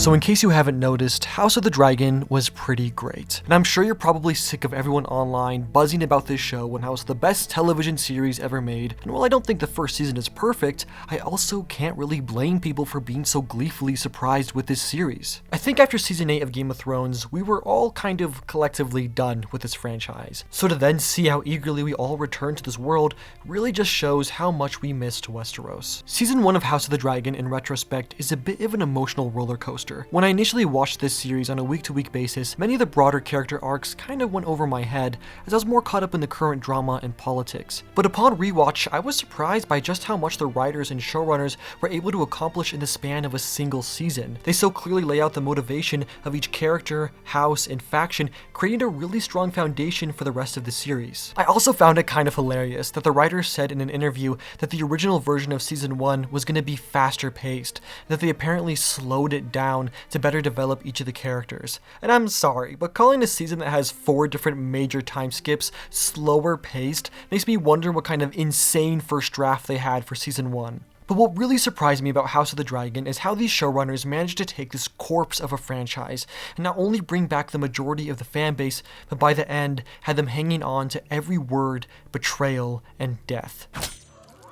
So in case you haven't noticed, House of the Dragon was pretty great. And I'm sure you're probably sick of everyone online buzzing about this show and how it's the best television series ever made. And while I don't think the first season is perfect, I also can't really blame people for being so gleefully surprised with this series. I think after season 8 of Game of Thrones, we were all kind of collectively done with this franchise. So to then see how eagerly we all returned to this world really just shows how much we missed Westeros. Season 1 of House of the Dragon, in retrospect, is a bit of an emotional roller coaster. When I initially watched this series on a week-to-week basis, many of the broader character arcs kind of went over my head as I was more caught up in the current drama and politics. But upon rewatch, I was surprised by just how much the writers and showrunners were able to accomplish in the span of a single season. They so clearly lay out the motivation of each character, house, and faction, creating a really strong foundation for the rest of the series. I also found it kind of hilarious that the writers said in an interview that the original version of season 1 was going to be faster paced, that they apparently slowed it down to better develop each of the characters. And I'm sorry, but calling a season that has 4 different major time skips slower paced makes me wonder what kind of insane first draft they had for season 1. But what really surprised me about House of the Dragon is how these showrunners managed to take this corpse of a franchise and not only bring back the majority of the fan base, but by the end had them hanging on to every word, betrayal, and death.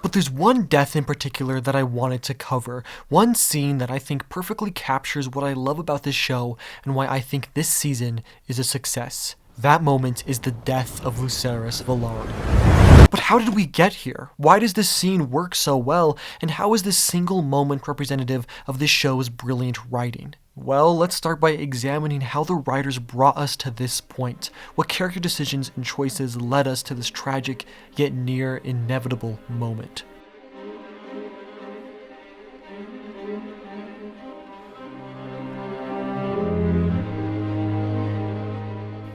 But there's one death in particular that I wanted to cover, one scene that I think perfectly captures what I love about this show and why I think this season is a success. That moment is the death of Lucerys Velarde. But how did we get here? Why does this scene work so well, and how is this single moment representative of this show's brilliant writing? Well, let's start by examining how the writers brought us to this point. What character decisions and choices led us to this tragic, yet near inevitable moment.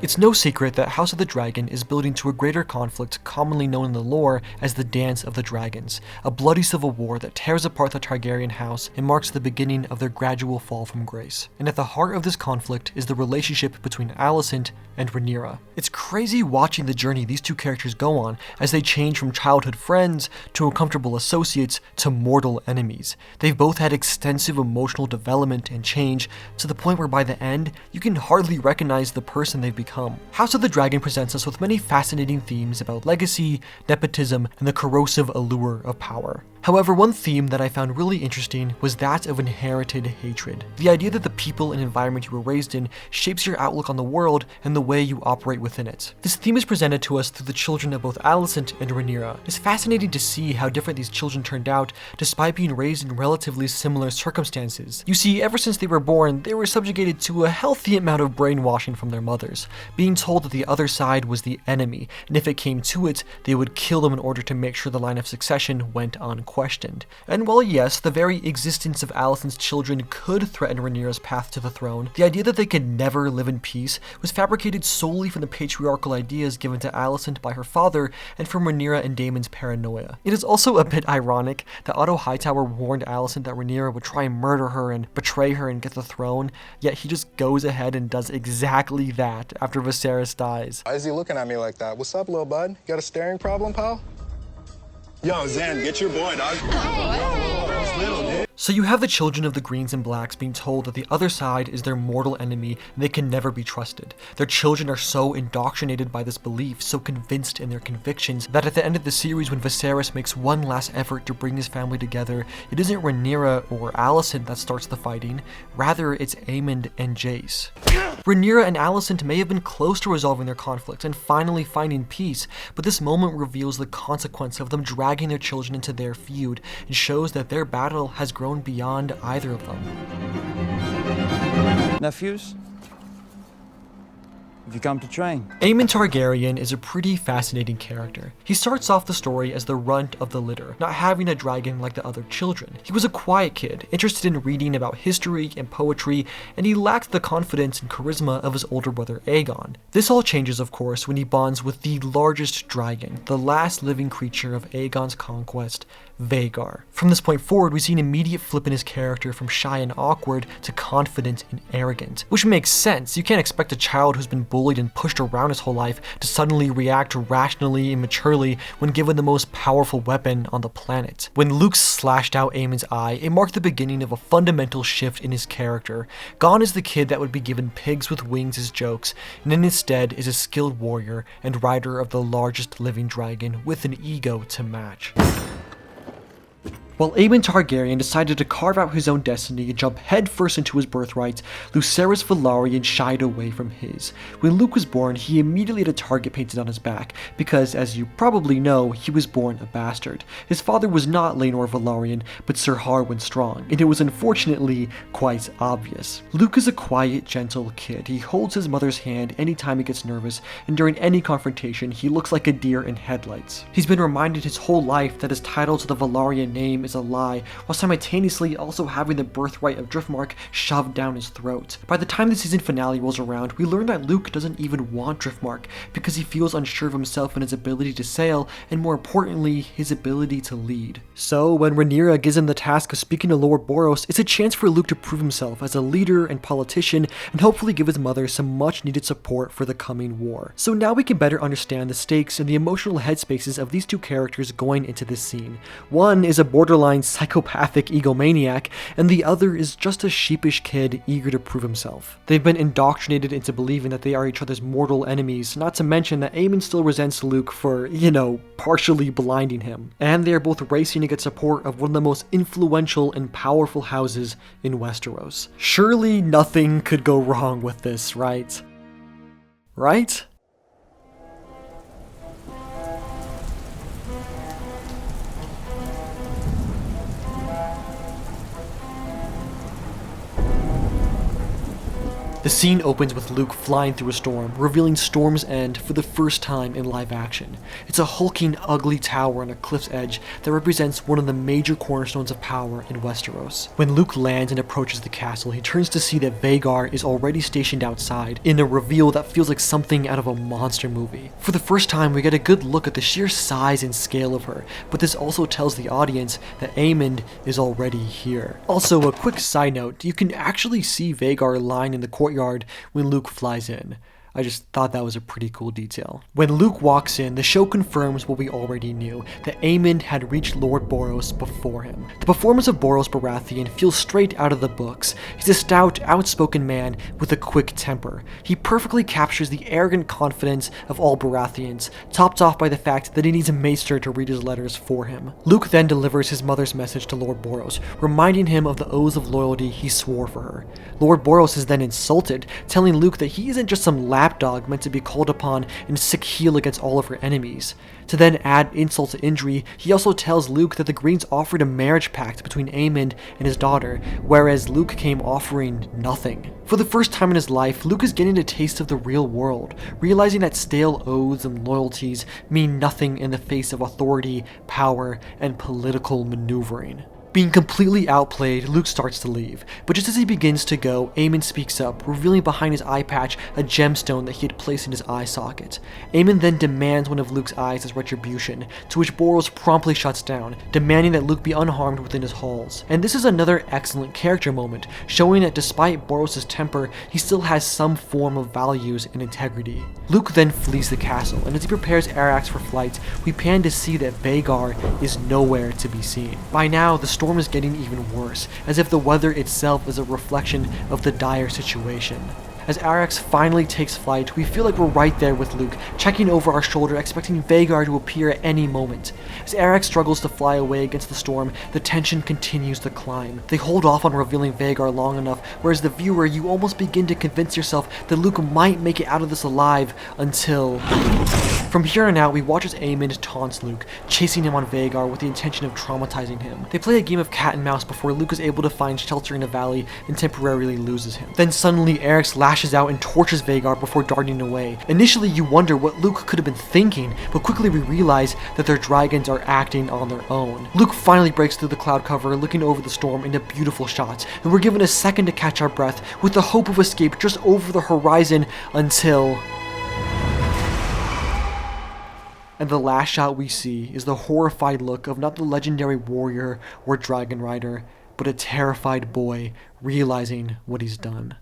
It's no secret that House of the Dragon is building to a greater conflict commonly known in the lore as the Dance of the Dragons, a bloody civil war that tears apart the Targaryen house and marks the beginning of their gradual fall from grace. And at the heart of this conflict is the relationship between Alicent and Rhaenyra. It's crazy watching the journey these two characters go on as they change from childhood friends to uncomfortable associates to mortal enemies. They've both had extensive emotional development and change to the point where by the end, you can hardly recognize the person they've become. House of the Dragon presents us with many fascinating themes about legacy, nepotism, and the corrosive allure of power. However, one theme that I found really interesting was that of inherited hatred. The idea that the people and environment you were raised in shapes your outlook on the world and the way you operate within it. This theme is presented to us through the children of both Alicent and Rhaenyra. It's fascinating to see how different these children turned out despite being raised in relatively similar circumstances. You see, ever since they were born, they were subjugated to a healthy amount of brainwashing from their mothers, being told that the other side was the enemy, and if it came to it, they would kill them in order to make sure the line of succession went unquestioned. And while yes, the very existence of Alicent's children could threaten Rhaenyra's path to the throne, the idea that they could never live in peace was fabricated solely from the patriarchal ideas given to Alicent by her father and from Rhaenyra and Daemon's paranoia. It is also a bit ironic that Otto Hightower warned Alicent that Rhaenyra would try and murder her and betray her and get the throne, yet he just goes ahead and does exactly that after Viserys dies. Why is he looking at me like that? What's up, little bud? You got a staring problem, pal? Yo, Zan, get your boy, dog. So you have the children of the Greens and Blacks being told that the other side is their mortal enemy and they can never be trusted. Their children are so indoctrinated by this belief, so convinced in their convictions, that at the end of the series when Viserys makes one last effort to bring his family together, it isn't Rhaenyra or Alicent that starts the fighting, rather it's Aemond and Jace. Rhaenyra and Alicent may have been close to resolving their conflict and finally finding peace, but this moment reveals the consequence of them dragging their children into their feud and shows that their battle has grown beyond either of them. Nephews? Have you come to train? Aemond Targaryen is a pretty fascinating character. He starts off the story as the runt of the litter, not having a dragon like the other children. He was a quiet kid, interested in reading about history and poetry, and he lacked the confidence and charisma of his older brother Aegon. This all changes, of course, when he bonds with the largest dragon, the last living creature of Aegon's conquest, Vhagar. From this point forward, we see an immediate flip in his character from shy and awkward to confident and arrogant, which makes sense. You can't expect a child who's been bullied and pushed around his whole life to suddenly react rationally and maturely when given the most powerful weapon on the planet. When Luke slashed out Aemon's eye, it marked the beginning of a fundamental shift in his character. Gone is the kid that would be given pigs with wings as jokes, and instead is a skilled warrior and rider of the largest living dragon with an ego to match. While Aemon Targaryen decided to carve out his own destiny and jump headfirst into his birthright, Lucerys Velaryon shied away from his. When Luke was born, he immediately had a target painted on his back, because, as you probably know, he was born a bastard. His father was not Rhaenyra Velaryon, but Sir Harwin Strong, and it was unfortunately quite obvious. Luke is a quiet, gentle kid. He holds his mother's hand anytime he gets nervous, and during any confrontation, he looks like a deer in headlights. He's been reminded his whole life that his title to the Velaryon name is a lie, while simultaneously also having the birthright of Driftmark shoved down his throat. By the time the season finale rolls around, we learn that Luke doesn't even want Driftmark because he feels unsure of himself and his ability to sail, and more importantly, his ability to lead. So when Rhaenyra gives him the task of speaking to Lord Boros, it's a chance for Luke to prove himself as a leader and politician, and hopefully give his mother some much needed support for the coming war. So now we can better understand the stakes and the emotional headspaces of these two characters going into this scene. One is a borderline psychopathic egomaniac, and the other is just a sheepish kid eager to prove himself. They've been indoctrinated into believing that they are each other's mortal enemies, not to mention that Aemon still resents Luke for, partially blinding him. And they are both racing to get support of one of the most influential and powerful houses in Westeros. Surely nothing could go wrong with this, right? Right? The scene opens with Luke flying through a storm, revealing Storm's End for the first time in live action. It's a hulking, ugly tower on a cliff's edge that represents one of the major cornerstones of power in Westeros. When Luke lands and approaches the castle, he turns to see that Vhagar is already stationed outside, in a reveal that feels like something out of a monster movie. For the first time, we get a good look at the sheer size and scale of her, but this also tells the audience that Aemon is already here. Also, a quick side note, you can actually see Vhagar lying in the courtyard when Luke flies in. I just thought that was a pretty cool detail. When Luke walks in, the show confirms what we already knew, that Aemon had reached Lord Boros before him. The performance of Boros Baratheon feels straight out of the books. He's a stout, outspoken man with a quick temper. He perfectly captures the arrogant confidence of all Baratheons, topped off by the fact that he needs a maester to read his letters for him. Luke then delivers his mother's message to Lord Boros, reminding him of the oaths of loyalty he swore for her. Lord Boros is then insulted, telling Luke that he isn't just some lapdog meant to be called upon and sick heel against all of her enemies. To then add insult to injury, he also tells Luke that the Greens offered a marriage pact between Aemon and his daughter, whereas Luke came offering nothing. For the first time in his life, Luke is getting a taste of the real world, realizing that stale oaths and loyalties mean nothing in the face of authority, power, and political maneuvering. Being completely outplayed, Luke starts to leave, but just as he begins to go, Aemon speaks up, revealing behind his eye patch a gemstone that he had placed in his eye socket. Aemon then demands one of Luke's eyes as retribution, to which Boros promptly shuts down, demanding that Luke be unharmed within his halls. And this is another excellent character moment, showing that despite Boros' temper, he still has some form of values and integrity. Luke then flees the castle, and as he prepares Arax for flight, we pan to see that Vhagar is nowhere to be seen. By now, the storm is getting even worse, as if the weather itself is a reflection of the dire situation. As Arax finally takes flight, we feel like we're right there with Luke, checking over our shoulder, expecting Vhagar to appear at any moment. As Arax struggles to fly away against the storm, the tension continues to climb. They hold off on revealing Vhagar long enough, whereas the viewer, you almost begin to convince yourself that Luke might make it out of this alive until... From here on out, we watch as Aemon taunts Luke, chasing him on Vhagar with the intention of traumatizing him. They play a game of cat and mouse before Luke is able to find shelter in a valley and temporarily loses him. Then suddenly, Arax lashes out and torches Vhagar before darting away. Initially, you wonder what Luke could have been thinking, but quickly we realize that their dragons are acting on their own. Luke finally breaks through the cloud cover, looking over the storm in a beautiful shot, and we're given a second to catch our breath, with the hope of escape just over the horizon until... And the last shot we see is the horrified look of not the legendary warrior or dragon rider, but a terrified boy realizing what he's done.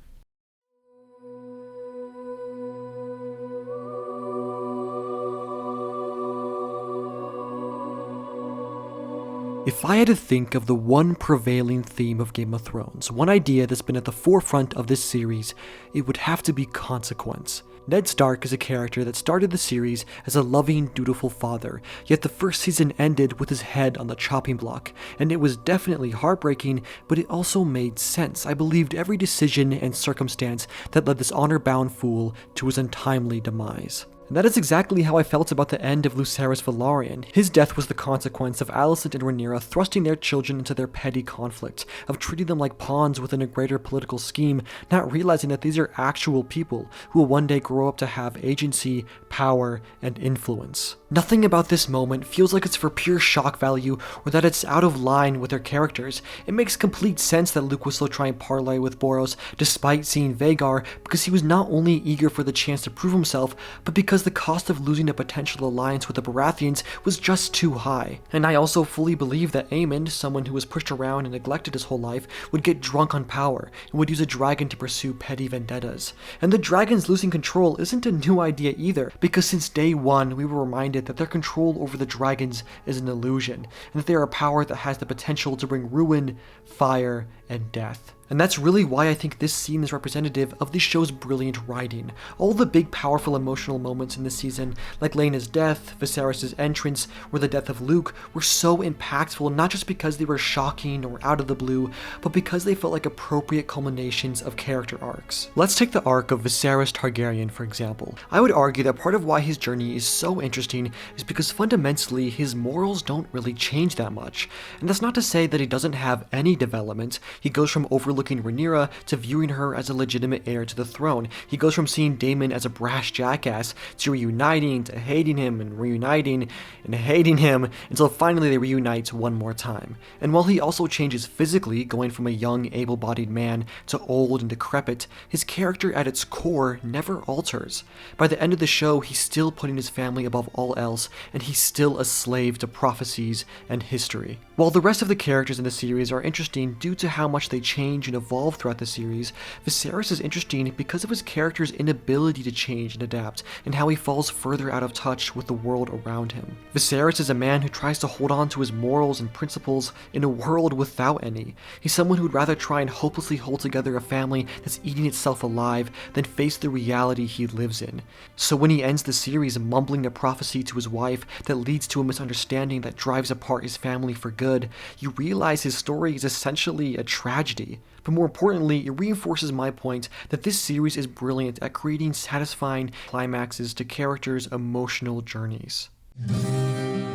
If I had to think of the one prevailing theme of Game of Thrones, one idea that's been at the forefront of this series, it would have to be consequence. Ned Stark is a character that started the series as a loving, dutiful father, yet the first season ended with his head on the chopping block, and it was definitely heartbreaking, but it also made sense. I believed every decision and circumstance that led this honor-bound fool to his untimely demise. And that is exactly how I felt about the end of Lucerys Velaryon. His death was the consequence of Alicent and Rhaenyra thrusting their children into their petty conflict, of treating them like pawns within a greater political scheme, not realizing that these are actual people who will one day grow up to have agency, power, and influence. Nothing about this moment feels like it's for pure shock value or that it's out of line with their characters. It makes complete sense that Luke was still trying to parlay with Boros despite seeing Vhagar, because he was not only eager for the chance to prove himself, but because the cost of losing a potential alliance with the Baratheons was just too high. And I also fully believe that Aemond, someone who was pushed around and neglected his whole life, would get drunk on power and would use a dragon to pursue petty vendettas. And the dragons losing control isn't a new idea either, because since day one we were reminded that their control over the dragons is an illusion, and that they are a power that has the potential to bring ruin, fire, and death. And that's really why I think this scene is representative of the show's brilliant writing. All the big, powerful, emotional moments in this season, like Laena's death, Viserys' entrance, or the death of Luke, were so impactful not just because they were shocking or out of the blue, but because they felt like appropriate culminations of character arcs. Let's take the arc of Viserys Targaryen, for example. I would argue that part of why his journey is so interesting is because fundamentally his morals don't really change that much. And that's not to say that he doesn't have any development. He goes from overlooking Rhaenyra to viewing her as a legitimate heir to the throne. He goes from seeing Daemon as a brash jackass to reuniting, to hating him and reuniting and hating him until finally they reunite one more time. And while he also changes physically, going from a young, able-bodied man to old and decrepit, his character at its core never alters. By the end of the show, he's still putting his family above all else, and he's still a slave to prophecies and history. While the rest of the characters in the series are interesting due to how much they change and evolve throughout the series, Viserys is interesting because of his character's inability to change and adapt, and how he falls further out of touch with the world around him. Viserys is a man who tries to hold on to his morals and principles in a world without any. He's someone who would rather try and hopelessly hold together a family that's eating itself alive than face the reality he lives in. So when he ends the series mumbling a prophecy to his wife that leads to a misunderstanding that drives apart his family for good, you realize his story is essentially a tragedy. But more importantly, it reinforces my point that this series is brilliant at creating satisfying climaxes to characters' emotional journeys.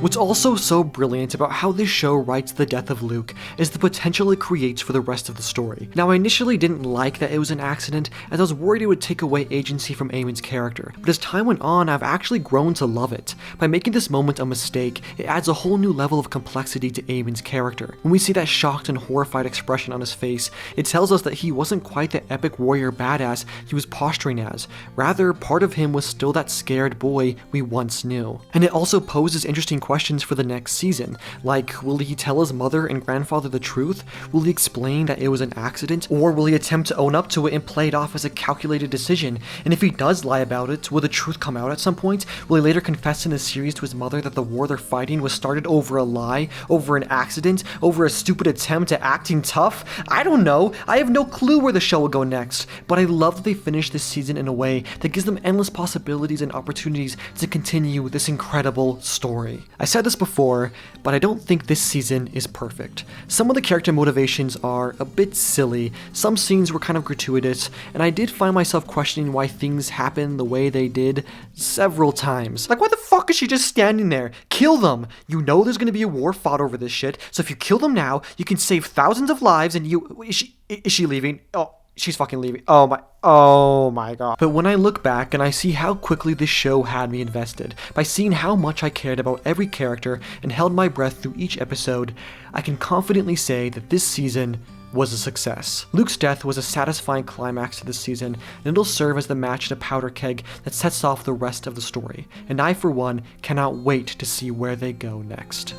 What's also so brilliant about how this show writes the death of Luke is the potential it creates for the rest of the story. Now, I initially didn't like that it was an accident, as I was worried it would take away agency from Aemond's character, but as time went on, I've actually grown to love it. By making this moment a mistake, it adds a whole new level of complexity to Aemond's character. When we see that shocked and horrified expression on his face, it tells us that he wasn't quite the epic warrior badass he was posturing as. Rather, part of him was still that scared boy we once knew. And it also poses interesting questions for the next season, like, will he tell his mother and grandfather the truth? Will he explain that it was an accident? Or will he attempt to own up to it and play it off as a calculated decision? And if he does lie about it, will the truth come out at some point? Will he later confess in the series to his mother that the war they're fighting was started over a lie, over an accident, over a stupid attempt at acting tough? I don't know. I have no clue where the show will go next, but I love that they finished this season in a way that gives them endless possibilities and opportunities to continue this incredible story. I said this before, but I don't think this season is perfect. Some of the character motivations are a bit silly, some scenes were kind of gratuitous, and I did find myself questioning why things happened the way they did several times. Like, why the fuck is she just standing there? Kill them! You know there's gonna be a war fought over this shit, so if you kill them now, you can save thousands of lives and you... Is she leaving? Oh, she's fucking leaving. Oh my god. But when I look back and I see how quickly this show had me invested, by seeing how much I cared about every character and held my breath through each episode, I can confidently say that this season was a success. Luke's death was a satisfying climax to this season, and it'll serve as the match in a powder keg that sets off the rest of the story, and I for one cannot wait to see where they go next.